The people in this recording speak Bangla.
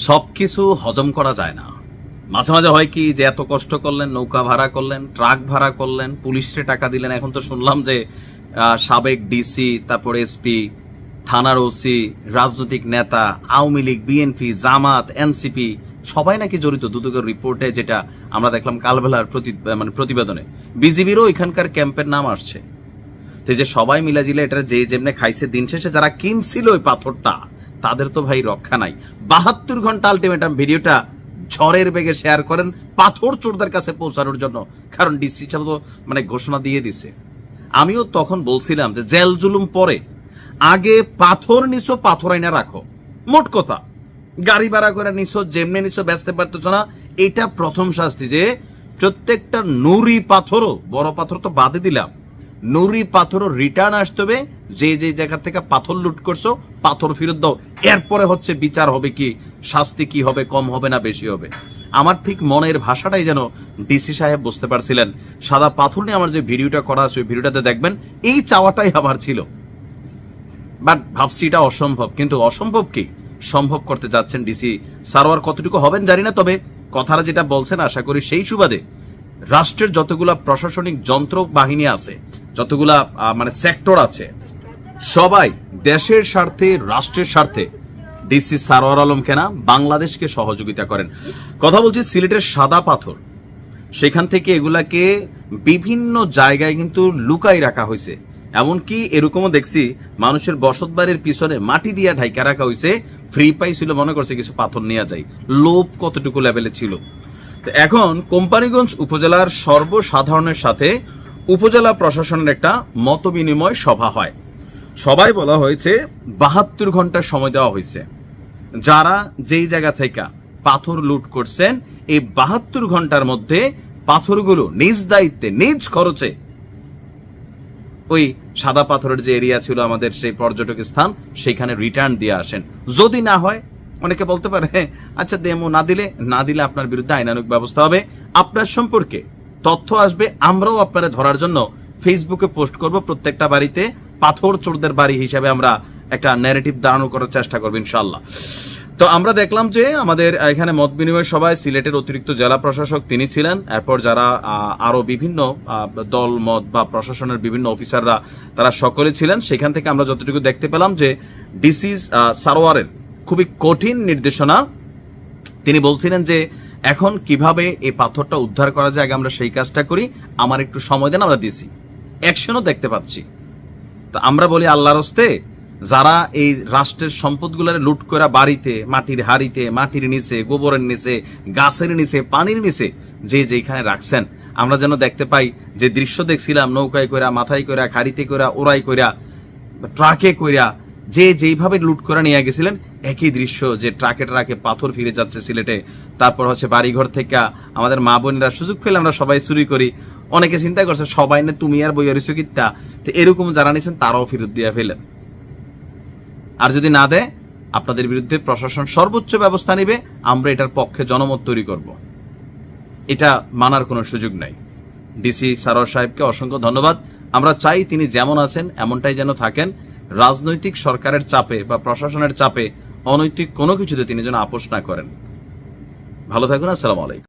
সবকিছু হজম করা যায় না। মাঝে মাঝে হয় কি যে এত কষ্ট করলেন, নৌকা ভাড়া করলেন, ট্রাক ভাড়া করলেন, পুলিশে টাকা দিলেন। এখন তো শুনলাম যে সাবেক ডিসি, তারপর এসপি, থানার ওসি, রাজনৈতিক নেতা, আওয়ামী লীগ, বিএনপি, জামাত, এনসিপি সবাই নাকি জড়িত দুদকের রিপোর্টে, যেটা আমরা দেখলাম কালবেলার প্রতিবেদনে। বিজিবিরও এখানকার ক্যাম্পের নাম আসছে। তো যে সবাই মিলাজিলে এটা যে যেমনে খাইছে, দিন শেষে যারা কিনছিল ওই পাথরটা তাদের তো ভাই রক্ষা নাই। 72 ঘন্টা আলটিমেটাম ভিডিওটা ঝড়ের বেগে শেয়ার করেন পাথর চোরদের কাছে পৌঁছানোর জন্য, কারণ ডিসি সাহেব তো ঘোষণা দিয়ে দিছে। আমিও তখন বলছিলাম যে জেল জুলুম পরে, আগে পাথর নিছো, পাথর আইনা রাখো। মোট কথা, গাড়ি ভাড়া করে নিছো, যেমনি নিছো বেচতে পারতেছো না, এটা প্রথম শাস্তি। যে প্রত্যেকটা নুরি পাথরও, বড় পাথর তো বাদে দিলাম, নুরি পাথরও রিটার্ন আসতে হবে। যে যে জায়গা থেকে পাথর লুট করছো পাথর ফেরত দাও। এরপরে হচ্ছে বিচার হবে, কি শাস্তি কি হবে, কম হবে না বেশি হবে। আমার ঠিক মনের ভাষাটাই যেন ডিসি সাহেব বুঝতে পারছিলেন। সাদা পাথর নিয়ে আমার যে ভিডিওটা করা আছে, ওই ভিডিওটাতে দেখবেন এই চাওয়াটাই আমার ছিল। বাট ভাবছি এটা অসম্ভব, কিন্তু অসম্ভব কি সম্ভব করতে যাচ্ছেন ডিসি সারোয়ার। কতটুকু হবেন জানি না, তবে কথাটা যেটা বলছেন আশা করি সেই সুবাদে রাষ্ট্রের যতগুলা প্রশাসনিক যন্ত্র বাহিনী আছে, যতগুলা সেক্টর আছে, সবাই দেশের স্বার্থে, রাষ্ট্রের স্বার্থে ডিসি সারোয়ার আলম কেনা বাংলাদেশকে সহযোগিতা করেন। কথা বলছি সিলেটের সাদা পাথর, সেখান থেকে এগুলাকে বিভিন্ন জায়গায় কিন্তু লুকাই রাখা হয়েছে। এমনকি এরকমও দেখছি মানুষের বসত বাড়ির পিছনে মাটি দিয়া ঢাইকা রাখা হয়েছে। ফ্রি পাইছিল মনে করছে কিছু পাথর নিয়ে যায়। লোভ কতটুকু লেভেলে ছিল। তো এখন কোম্পানিগঞ্জ উপজেলার সর্বসাধারণের সাথে উপজেলা প্রশাসনের একটা মত বিনিময় সভা হয়। সবাই বলা হয়েছে 72 ঘন্টা সময় দেওয়া হয়েছে। যারা যেই জায়গা থেকে পাথর লুট করছেন, এই 72 ঘন্টার মধ্যে পাথরগুলো নিজ দায়িত্বে, নিজ খরচে ওই সাদা পাথরের যে এরিয়া ছিল আমাদের সেই পর্যটক স্থান, সেখানে রিটার্ন দিয়ে আসেন। যদি না হয়, অনেকে বলতে পারে আচ্ছা দেমো, না দিলে আপনার বিরুদ্ধে আইনানুগ ব্যবস্থা হবে, আপনার সম্পর্কে তথ্য আসবে, আমরাও আপনারা ধরার জন্য ফেসবুকে পোস্ট করব। প্রত্যেকটা বাড়িতে পাথর চোরদের বাড়ি হিসাবে আমরা একটা ন্যারেটিভ দাঁড়ানো করার চেষ্টা করবো ইনশাল্লাহ। তো আমরা দেখলাম যে আমাদের এখানে মত বিনিময় সভায় সিলেটের অতিরিক্ত জেলা প্রশাসক তিনি ছিলেন, এরপর যারা আরো বিভিন্ন দল মত বা প্রশাসনের বিভিন্ন অফিসাররা তারা সকলে ছিলেন। সেখান থেকে আমরা যতটুকু দেখতে পেলাম যে ডিসি সারোয়ারের খুবই কঠিন নির্দেশনা। তিনি বলছিলেন যে এখন কিভাবে এই পাথরটা উদ্ধার করা যায়, আগে আমরা সেই কাজটা করি, আমার একটু সময় দেন, আমরা দিছি, অ্যাকশনও দেখতে পাচ্ছি। তো আমরা বলি আল্লাহর হস্তে, যারা এই রাষ্ট্রের সম্পদগুলোর লুট করে বাড়িতে, মাটির হাড়িতে, মাটির নিচে, গোবরের নিচে, গাছের নিচে, পানির নিচে যে যেখানে রাখছেন, আমরা যেন দেখতে পাই যে দৃশ্য দেখছিলাম, নৌকায় কইরা, মাথায় কইরা, খাড়িতে কইরা, ওরাই কইরা, ট্রাকে কইরা, যে যেইভাবে লুট করে নিয়ে গেছিলেন, একই দৃশ্য যে ট্রাকে পাথর ফিরে যাচ্ছে সিলেটে। তারপর হচ্ছে বাড়িঘর থেকে আমাদের মা বোনেরা সুযোগ পেলে আমরা সবাই চুরি করি। অনেকে চিন্তা করছে সবাই না তুমি আর বই আরিস কিত্তা, তো এরকম যারা নিছেন তারাও ফেরত দিয়ে ফেলেন। আর যদি না দেয়, আপনাদের বিরুদ্ধে প্রশাসন সর্বোচ্চ ব্যবস্থা নেবে। আমরা এটার পক্ষে জনমত তৈরি করব। এটা মানার কোনো সুযোগ নাই। ডিসি সারোয়ার সাহেবকে অসংখ্য ধন্যবাদ। আমরা চাই তিনি যেমন আছেন এমনটাই যেন থাকেন। রাজনৈতিক সরকারের চাপে বা প্রশাসনের চাপে অনৈতিক কোনো কিছুতে তিনি যেন আপোষ না করেন। ভালো থাকুন। আসসালামু আলাইকুম।